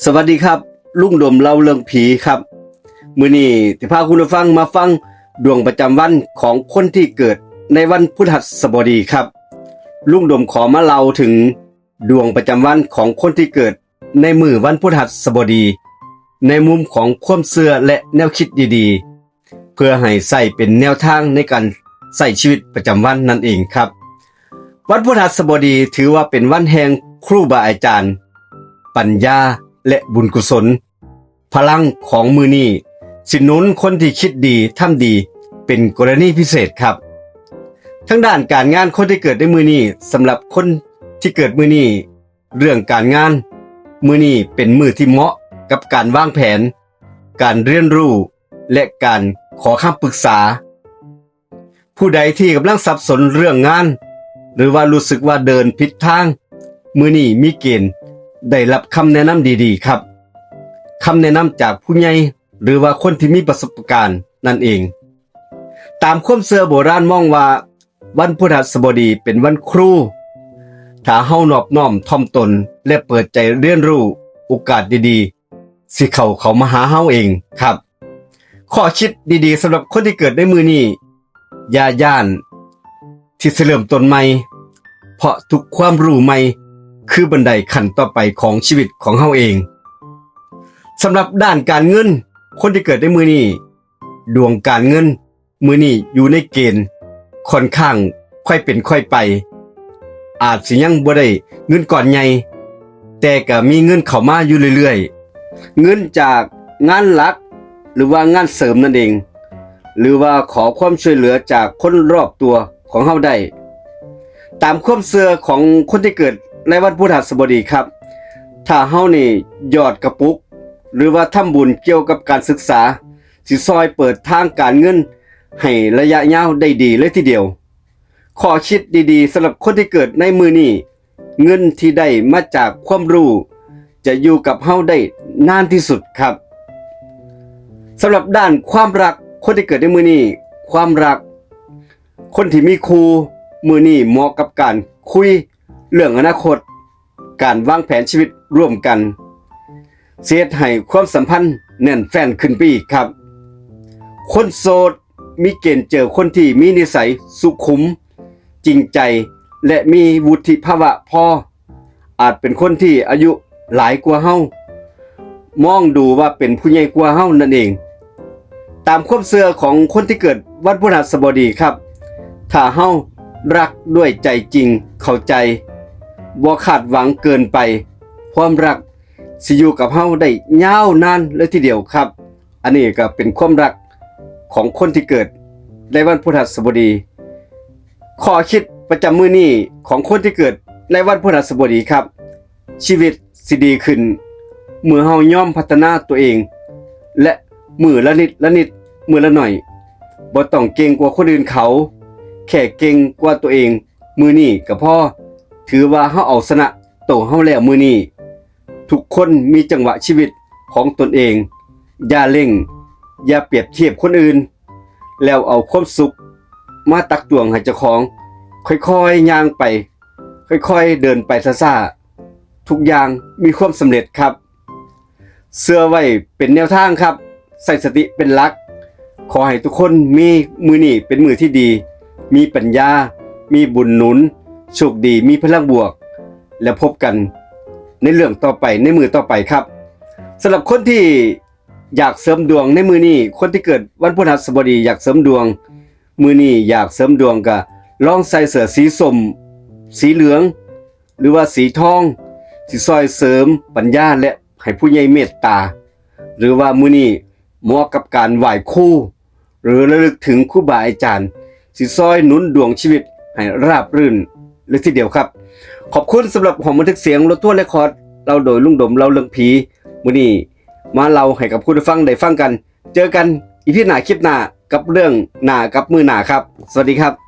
สวัสดีครับลุงดมเล่าเรื่องผีครับมื้อนี้สิพาคุณผู้ฟังมาฟังดวงประจำวันของคนที่เกิดในวันพฤหัสบดีครับลุงดมขอมาเล่าถึงดวงประจำวันของคนที่เกิดในมื้อวันพฤหัสบดีในมุมของความเชื่อและแนวคิดดีๆเพื่อให้ใช้เป็นแนวทางในการใช้ชีวิตประจำวันนั่นเองครับวันพฤหัสบดีถือว่าเป็นวันแห่งครูบาอาจารย์ปัญญาและบุญกุศลพลังของมือนี้สิหนุนคนที่คิดดีทำดีเป็นกรณีพิเศษครับทั้งด้านการงานคนที่เกิดในมือนี้สำหรับคนที่เกิดมือนี้เรื่องการงานมือนี้เป็นมือที่เหมาะกับการวางแผนการเรียนรู้และการขอคำปรึกษาผู้ใดที่กำลังสับสนเรื่องงานหรือว่ารู้สึกว่าเดินผิดทางมือนี้มีเกณฑ์ได้รับคำแนะนำดีๆครับคำแนะนำจากผู้ใหญ่หรือว่าคนที่มีประสบการณ์นั่นเองตามความเชื่อโบราณมองว่าวันพฤหัสบดีเป็นวันครูถ้าเฮานอบน้อมถ่อมตนและเปิดใจเรียนรู้โอกาสดีๆสิเข้ามาหาเฮาเองครับข้อคิดดีๆสำหรับคนที่เกิดในมือนี้อย่าย่านที่จะเริ่มต้นใหม่เพราะทุกความรู้ใหม่คือบันไดขั้นต่อไปของชีวิตของเฮาเองสำหรับด้านการเงินคนที่เกิดในมือนี้ดวงการเงินมือนี้อยู่ในเกณฑ์ค่อนข้างค่อยเป็นค่อยไปอาจสิยังบ่ได้เงินก่อนใหญ่แต่ก็มีเงินเข้ามาอยู่เรื่อยๆเงินจากงานหลักหรือว่างานเสริมนั่นเองหรือว่าขอความช่วยเหลือจากคนรอบตัวของเฮาได้ตามความเชื่อของคนที่เกิดในวันพฤหัสบดีครับถ้าเฮานี่ยอดกระปุกหรือว่าทำบุญเกี่ยวกับการศึกษาสิซอยเปิดทางการเงินให้ระยะยาวได้ดีเลยทีเดียวข้อคิดดีๆสำหรับคนที่เกิดในมือนี้เงินที่ได้มาจากความรู้จะอยู่กับเฮาได้นานที่สุดครับสำหรับด้านความรักคนที่เกิดในมือนี้ความรักคนที่มีคู่มือนี้เหมาะกับการคุยเรื่องอนาคตการวางแผนชีวิตร่วมกันเสียให้ความสัมพันธ์แน่นแฟ้นขึ้นไปอีกครับคนโสดมีเกณฑ์เจอคนที่มีนิสัยสุขุมจริงใจและมีวุฒิภาวะพออาจเป็นคนที่อายุหลายกว่าเฮามองดูว่าเป็นผู้ใหญ่กว่าเฮานั่นเองตามความเชื่อของคนที่เกิดวันพฤหัสบดีครับถ้าเฮารักด้วยใจจริงเข้าใจบ่คาดหวังเกินไปความรักสิอยู่กับเฮาได้ยาวนานเลยทีเดียวครับอันนี้ก็เป็นความรักของคนที่เกิดในวันพฤหัสบดีข้อคิดประจำมื้อนี้ของคนที่เกิดในวันพฤหัสบดีครับชีวิตสิดีขึ้นเมื่อเฮายอมพัฒนาตัวเองและมื้อละนิดละนิดมื้อละหน่อยบ่ต้องเก่งกว่าคนอื่นเขาแค่เก่งกว่าตัวเองมื้อนี้ก็พอถือว่าเฮาเอาชนะโตเฮาแล้วมื้อนี้ทุกคนมีจังหวะชีวิตของตนเองอย่าเร่งอย่าเปรียบเทียบคนอื่นแล้วเอาความสุขมาตักตวงให้เจ้าของค่อยๆย่างไปค่อยๆเดินไปช้าๆทุกอย่างมีความสำเร็จครับเชื่อไว้เป็นแนวทางครับใส่สติเป็นหลักขอให้ทุกคนมีมื้อนี้เป็นมื้อที่ดีมีปัญญามีบุญหนุนโชคดีมีพลังบวกแล้วพบกันในเรื่องต่อไปในมือต่อไปครับสำหรับคนที่อยากเสริมดวงในมือนี้คนที่เกิดวันพฤหัสบดีอยากเสริมดวงมือนี้อยากเสริมดวงก็ลองใส่เสื้อสีส้มสีเหลืองหรือว่าสีทองสิซอยเสริมปัญญาและให้ผู้ใหญ่เมตตาหรือว่ามือนี้เหมาะกับการไหว้ครูหรือระลึกถึงครูบาอาจารย์สิซอยหนุนดวงชีวิตให้ราบรื่นเลยทีเดียวครับขอบคุณสำหรับห้องบันทึกเสียงรถทัวร์เรคคอร์ดเราโดยลุงดมเราเรื่องผีมื้อนี้มาเล่าให้กับผู้ฟังได้ฟังกันเจอกันอีพีหน้าคลิปหน้ากับเรื่องหน้ากับมือหน้าครับสวัสดีครับ